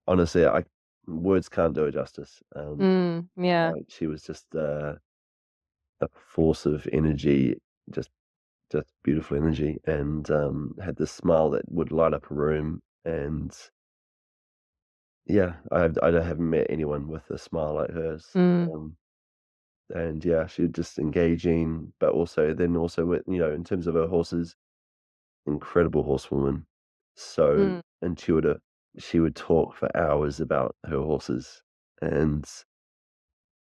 honestly, I words can't do it justice. Yeah. Like she was just a force of energy, just beautiful energy, and had this smile that would light up a room. And yeah, I haven't met anyone with a smile like hers. Mm. And yeah, she was just engaging, but also with in terms of her horses, incredible horsewoman, so Mm. intuitive. She would talk for hours about her horses, and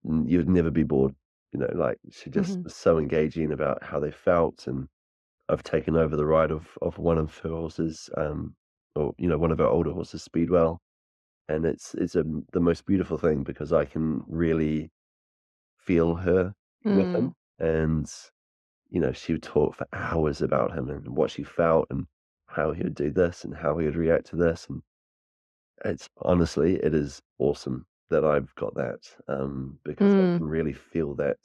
you'd never be bored. Like she just Mm-hmm. was so engaging about how they felt. And I've taken over the ride of one of her horses, or one of her older horses, Speedwell, and it's the most beautiful thing because I can really feel her with Mm. him. And she would talk for hours about him and what she felt and how he would do this and how he would react to this. And it is awesome that I've got that, because I Mm. can really feel that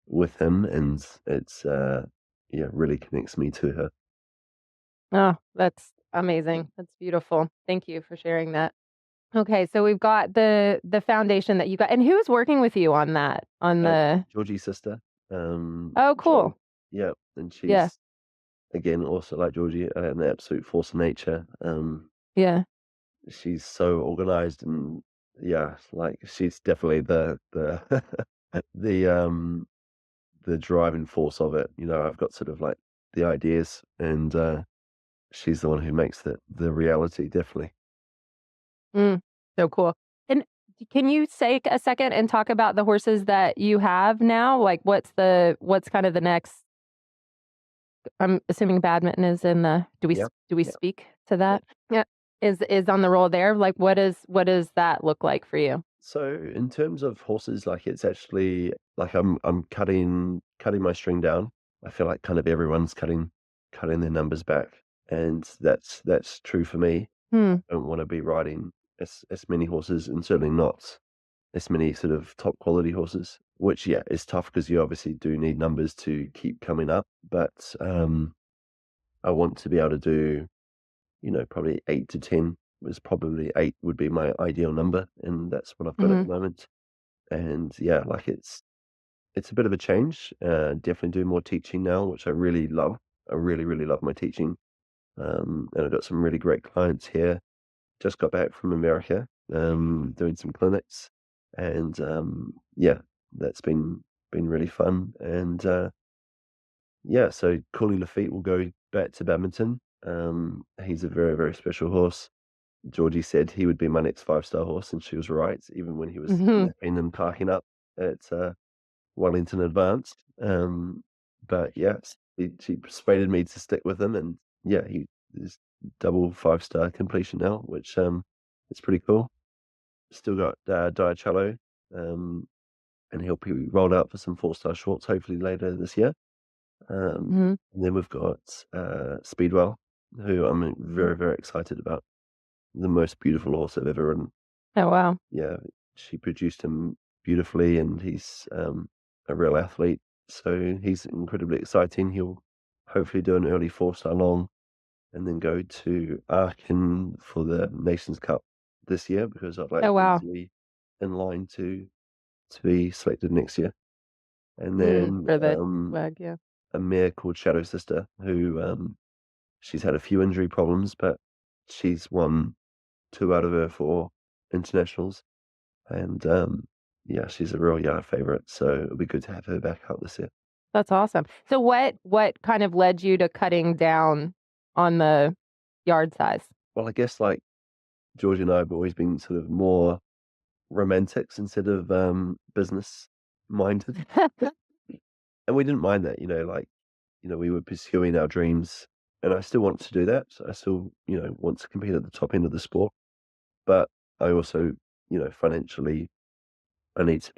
with him, and it's yeah, really connects me to her. Oh, that's amazing. That's beautiful. Thank you for sharing that. Okay, so we've got the foundation that you got, and who's working with you on that? On Uh, the Georgie's sister, Oh, Joy. cool. Yeah, and Yeah, she's again also like Georgie, an absolute force of nature. yeah. She's so organized, and yeah, like she's definitely the the the driving force of it. I've got sort of like the ideas, and she's the one who makes the reality, definitely. Mm, so cool. And can you take a second and talk about the horses that you have now? Like, what's kind of the next? I'm assuming badminton is in the. Yeah. Do we Yeah. speak to that? Yeah, is on the roll there. Like, what does that look like for you? So in terms of horses, like it's actually like I'm cutting my string down. I feel like kind of everyone's cutting their numbers back, and that's true for me. Hmm. I don't want to be riding as many horses, and certainly not as many sort of top quality horses. Which yeah is tough because you obviously do need numbers to keep coming up. But I want to be able to do probably 8 to 10. Was probably 8 would be my ideal number, and that's what I've got at Mm-hmm. the moment. And yeah, like it's a bit of a change. Definitely do more teaching now, which I really love. I really, really love my teaching. And I've got some really great clients here. Just got back from America, doing some clinics, and yeah, that's been really fun. And yeah, so Cooley Lafitte will go back to badminton. He's a very, very special horse. Georgie said he would be my next 5-star horse, and she was right, even when he was Hmm. napping and parking up at Wellington Advanced. But yeah, she persuaded me to stick with him, and yeah, he is double 5-star completion now, which is pretty cool. Still got Diacello, and he'll be rolled out for some 4-star shorts hopefully later this year. Hmm. And then we've got Speedwell, who I'm very, very excited about. The most beautiful horse I've ever ridden. Oh, wow. Yeah, she produced him beautifully, and he's a real athlete. So he's incredibly exciting. He'll hopefully do an early 4-star long, and then go to Aachen for the Nations Cup this year, because I'd like Oh, him wow. to be in line to be selected next year. And then For the WAG, yeah. a mare called Shadow Sister, who she's had a few injury problems, but she's won 2 out of her 4 internationals. And yeah, she's a real yard favorite, so it'll be good to have her back out this year. That's awesome. So what kind of led you to cutting down on the yard size? Well, I guess like George and I have always been sort of more romantics instead of business minded. And we didn't mind that, we were pursuing our dreams, and I still want to do that. I still, want to compete at the top end of the sport, but I also, financially, I need to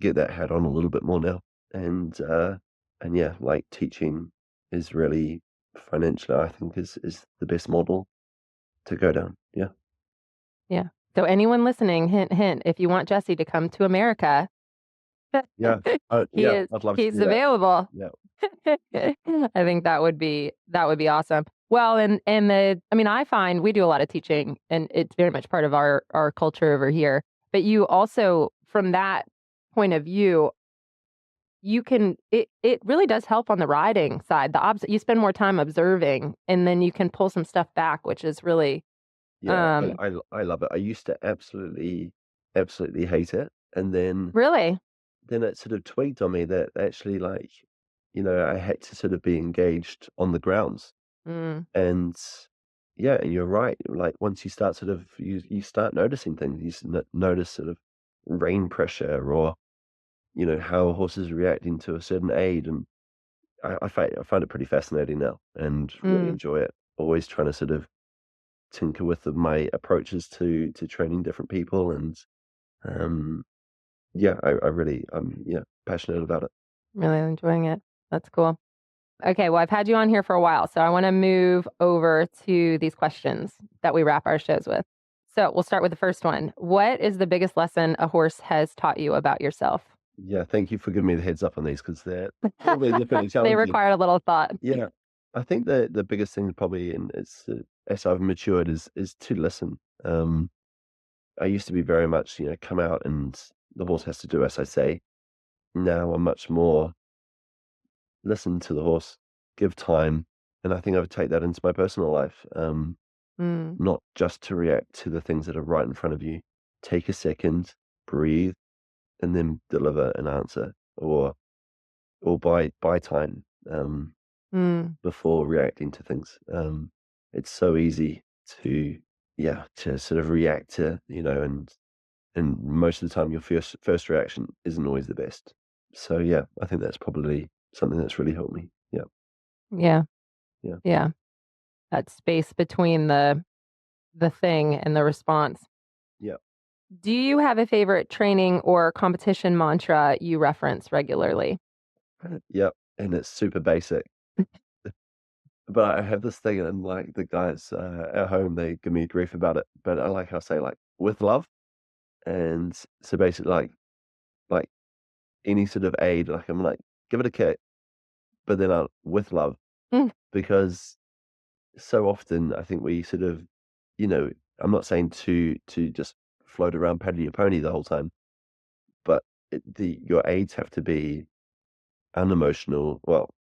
get that hat on a little bit more now. And yeah, like teaching is really financially, I think, is the best model to go down. Yeah. Yeah. So anyone listening, hint, hint, if you want Jesse to come to America, Yeah. Yeah, I'd love to he's do that. available. Yeah. I think that would be awesome. Well, I find we do a lot of teaching, and it's very much part of our culture over here. But you also, from that point of view, it really does help on the riding side. You spend more time observing, and then you can pull some stuff back, which is really Yeah. I love it. I used to absolutely, absolutely hate it. And then really. it sort of tweaked on me that actually, I had to sort of be engaged on the grounds. Mm, And yeah, and you're right. Like once you start sort of, you start noticing things. Notice sort of rain pressure, or how horses are reacting to a certain aid. And I find it pretty fascinating now, and really mm. enjoy it. Always trying to sort of tinker with my approaches to training different people. And um yeah, I'm passionate about it. Really enjoying it. That's cool. Okay, well, I've had you on here for a while, so I want to move over to these questions that we wrap our shows with. So we'll start with the first one. What is the biggest lesson a horse has taught you about yourself? Yeah, thank you for giving me the heads up on these, because they're probably definitely They challenging. require a little thought. Yeah, I think the biggest thing probably, and it's as I've matured, is to listen. I used to be very much, come out and the horse has to do as I say. Now I'm much more listen to the horse, give time, and I think I would take that into my personal life. Mm, Not just to react to the things that are right in front of you. Take a second, breathe, and then deliver an answer, or buy time mm, before reacting to things. It's so easy to sort of react to, and most of the time your first reaction isn't always the best. So yeah, I think that's probably something that's really helped me. Yeah. yeah, Yeah. yeah. That space between the thing and the response. Yeah. Do you have a favorite training or competition mantra you reference regularly? Yeah. And it's super basic. But I have this thing, and like the guys at home, they give me grief about it. But I like how I say, like, with love. And so basically, like any sort of aid, like I'm like, give it a kick, but then with love, Mm, because so often I think we sort of, I'm not saying to just float around paddle your pony the whole time, but your aids have to be unemotional. Well,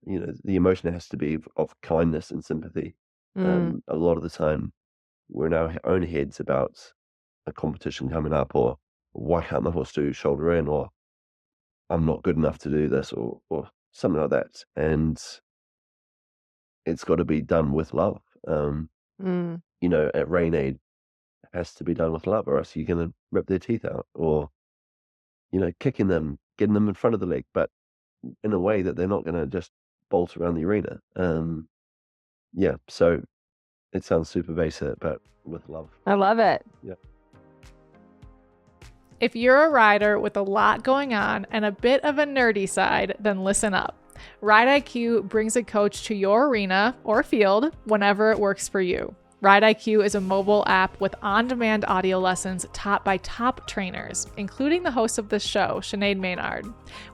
the emotion has to be of kindness and sympathy. mm, A lot of the time, we're in our own heads about a competition coming up, or why can't my horse do shoulder in, or I'm not good enough to do this, or something like that. And it's got to be done with love. At Rain Aid, it has to be done with love, or else you're going to rip their teeth out, or, kicking them, getting them in front of the leg, but in a way that they're not going to just bolt around the arena. So it sounds super basic, but with love. I love it. Yeah. If you're a rider with a lot going on and a bit of a nerdy side, then listen up. Ride IQ brings a coach to your arena or field whenever it works for you. Ride IQ is a mobile app with on-demand audio lessons taught by top trainers, including the host of this show, Sinead Maynard.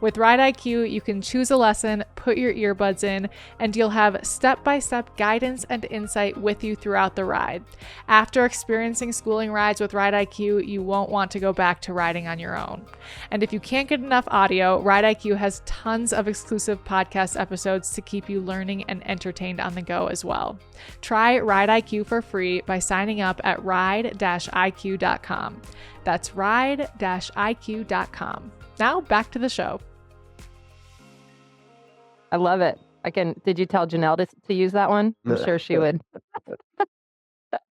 With Ride IQ, you can choose a lesson, put your earbuds in, and you'll have step-by-step guidance and insight with you throughout the ride. After experiencing schooling rides with Ride IQ, you won't want to go back to riding on your own. And if you can't get enough audio, Ride IQ has tons of exclusive podcast episodes to keep you learning and entertained on the go as well. Try Ride IQ for free by signing up at ride-iq.com. That's ride-iq.com. Now back to the show. I love it. Did you tell Janelle to use that one? I'm sure she would.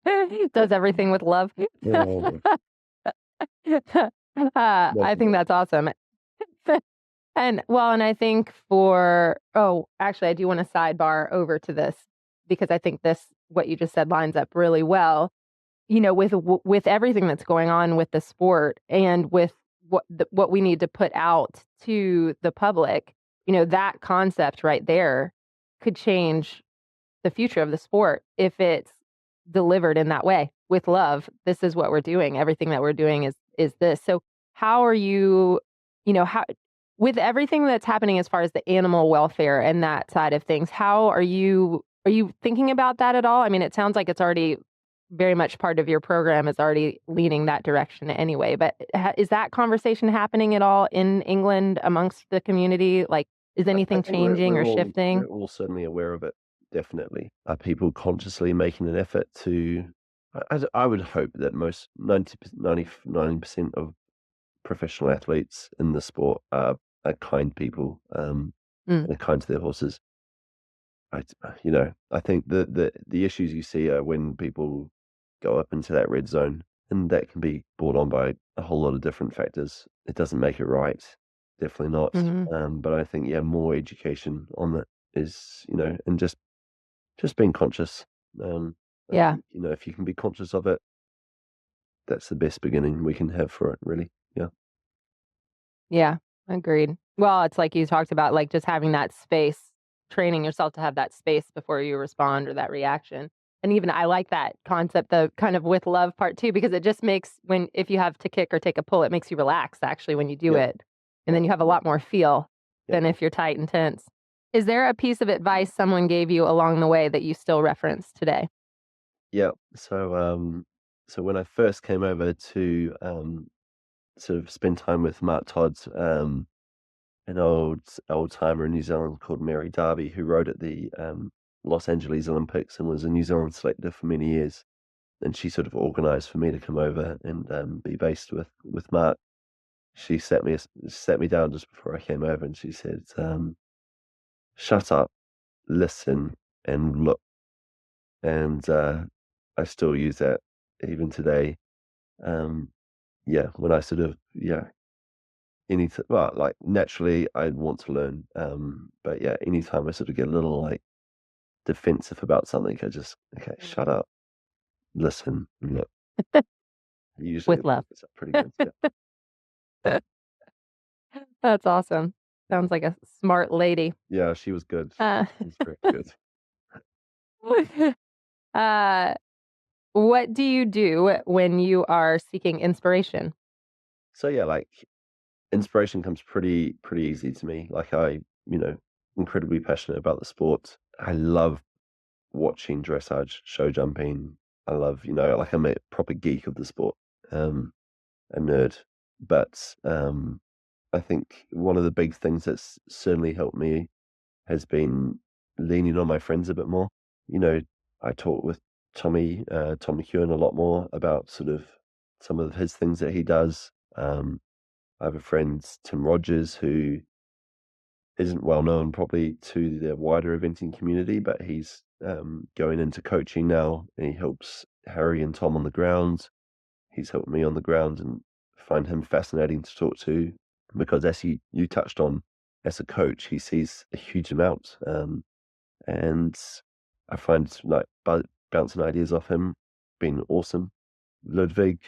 Does everything with love. I think that's awesome. And I think actually I do want to sidebar over to this, because I think what you just said lines up really well, with everything that's going on with the sport and with what we need to put out to the public. That concept right there could change the future of the sport if it's delivered in that way with love. This is what we're doing. Everything that we're doing is this. So how are you, how, with everything that's happening as far as the animal welfare and that side of things, how are you thinking about that at all? I mean, it sounds like it's already very much part of your program, is already leaning that direction anyway, but is that conversation happening at all in England amongst the community? Like, is anything changing or shifting? We're all certainly aware of it, definitely. Are people consciously making an effort to, I would hope that most 99% of professional athletes in the sport are kind people, and kind to their horses. I think the issues you see are when people go up into that red zone, and that can be brought on by a whole lot of different factors. It doesn't make it right, definitely not. But I think more education on that is, and just being conscious. Think, if you can be conscious of it, that's the best beginning we can have for it, really. Yeah, agreed. Well, it's like you talked about, like just having that space, training yourself to have that space before you respond or that reaction. And even I like that concept, the kind of with love part too, because it just makes if you have to kick or take a pull, it makes you relax actually when you do it. And then you have a lot more feel than if you're tight and tense. Is there a piece of advice someone gave you along the way that you still reference today? Yeah. So when I first came over to sort of spend time with Mark Todd, an old timer in New Zealand called Mary Darby, who rode at the Los Angeles Olympics and was a New Zealand selector for many years. And she sort of organised for me to come over and be based with Mark. She sat me down just before I came over, and she said, "Shut up, listen, and look." And I still use that even today. When I sort of naturally I'd want to learn, but anytime I sort of get a little like defensive about something, I just shut up, listen, and look. Usually with love. It's pretty good. Yeah. That's awesome. Sounds like a smart lady. Yeah, she was good. She's very good. What do you do when you are seeking inspiration? So inspiration comes pretty easy to me. Like incredibly passionate about the sport. I love watching dressage, show jumping. I love, I'm a proper geek of the sport, a nerd. But I think one of the big things that's certainly helped me has been leaning on my friends a bit more. I talk with Tom McEwen a lot more about sort of some of his things that he does. I have a friend, Tim Rogers, who isn't well known probably to the wider eventing community, but he's going into coaching now, and he helps Harry and Tom on the ground. He's helped me on the ground, and find him fascinating to talk to, because as you touched on, as a coach, he sees a huge amount, and I find like bouncing ideas off him being awesome. Ludwig,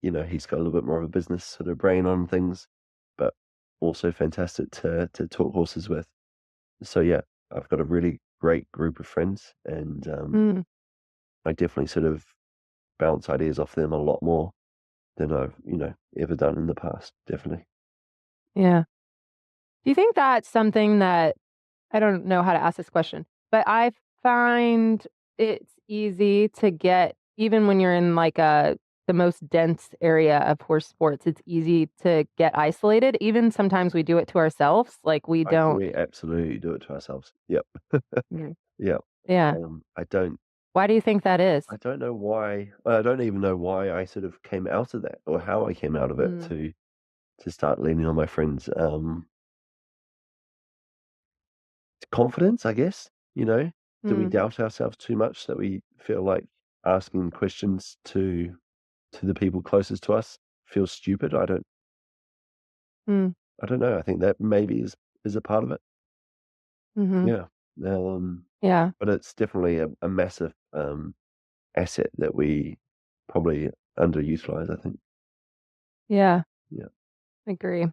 he's got a little bit more of a business sort of brain on things, but also fantastic to talk horses with. So yeah, I've got a really great group of friends, and I definitely sort of bounce ideas off them a lot more than I've ever done in the past. Definitely. Yeah. Do you think that's something that, I don't know how to ask this question, but I find it's easy to get, even when you're in like the most dense area of horse sports, it's easy to get isolated. Even sometimes we do it to ourselves. Like we don't. We absolutely do it to ourselves. Yep. Mhm. Yeah. Yeah. I don't. Why do you think that is? I don't know why. I don't even know why I sort of came out of that, or how I came out of it to start leaning on my friends. Confidence, I guess. Do we doubt ourselves too much that we feel like asking questions to the people closest to us feels stupid? I don't know. I think that maybe is a part of it. Mm-hmm. Yeah. Yeah. But it's definitely a massive asset that we probably underutilize, I think. Yeah. Yeah. Agree.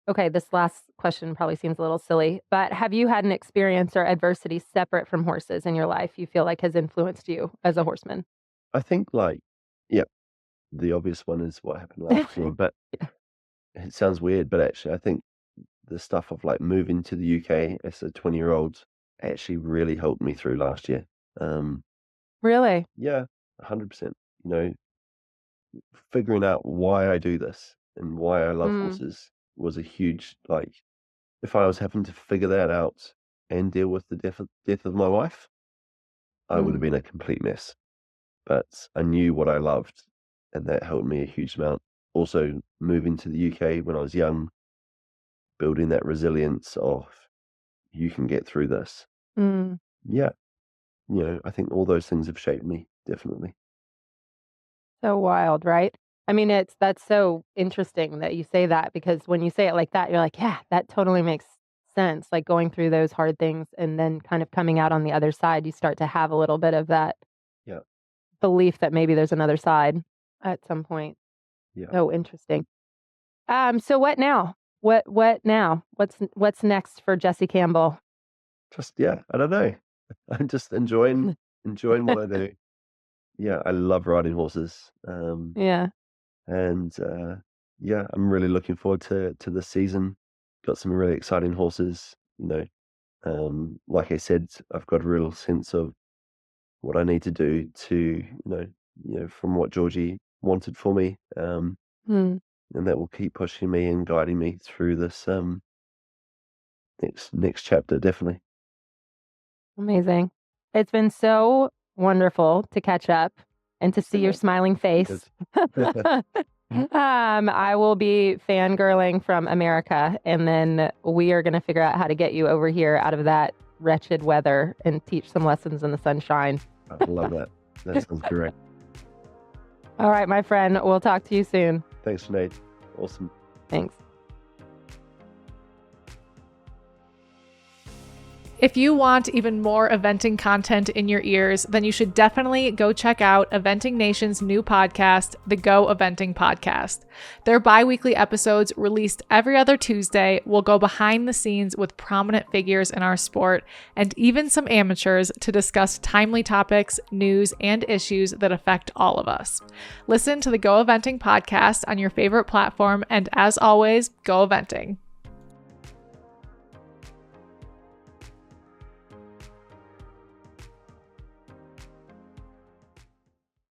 Okay, this last question probably seems a little silly, but have you had an experience or adversity separate from horses in your life you feel like has influenced you as a horseman? I think yeah, the obvious one is what happened last year, but it sounds weird, but actually I think the stuff of like moving to the UK as a 20-year-old actually really helped me through last year. Really? Yeah, 100%. Figuring out why I do this and why I love horses was a huge, if I was having to figure that out and deal with the death of my wife, I would have been a complete mess. But I knew what I loved, and that helped me a huge amount. Also, moving to the UK when I was young, building that resilience of you can get through this. Yeah, I think all those things have shaped me, definitely. So wild, right? I mean, that's so interesting that you say that, because when you say it like that, you're like, yeah, that totally makes sense. Like going through those hard things and then kind of coming out on the other side, you start to have a little bit of that Yeah. belief that maybe there's another side at some point. Yeah. Oh, interesting. So what now? What now? What's next for Jesse Campbell? I don't know. I'm just enjoying what I do. Yeah, I love riding horses. Yeah. And yeah, I'm really looking forward to this season. Got some really exciting horses. Like I said, I've got a real sense of what I need to do to, from what Georgie wanted for me. Hmm. And that will keep pushing me and guiding me through this next chapter, definitely. Amazing. It's been so wonderful to catch up and to see your smiling face. I will be fangirling from America, and then we are going to figure out how to get you over here out of that wretched weather and teach some lessons in the sunshine. I love that. That sounds great. All right, my friend. We'll talk to you soon. Thanks, Sinead. Awesome. Thanks. If you want even more eventing content in your ears, then you should definitely go check out Eventing Nation's new podcast, the Go Eventing Podcast. Their bi-weekly episodes, released every other Tuesday, will go behind the scenes with prominent figures in our sport and even some amateurs to discuss timely topics, news, and issues that affect all of us. Listen to the Go Eventing Podcast on your favorite platform, and as always, go eventing.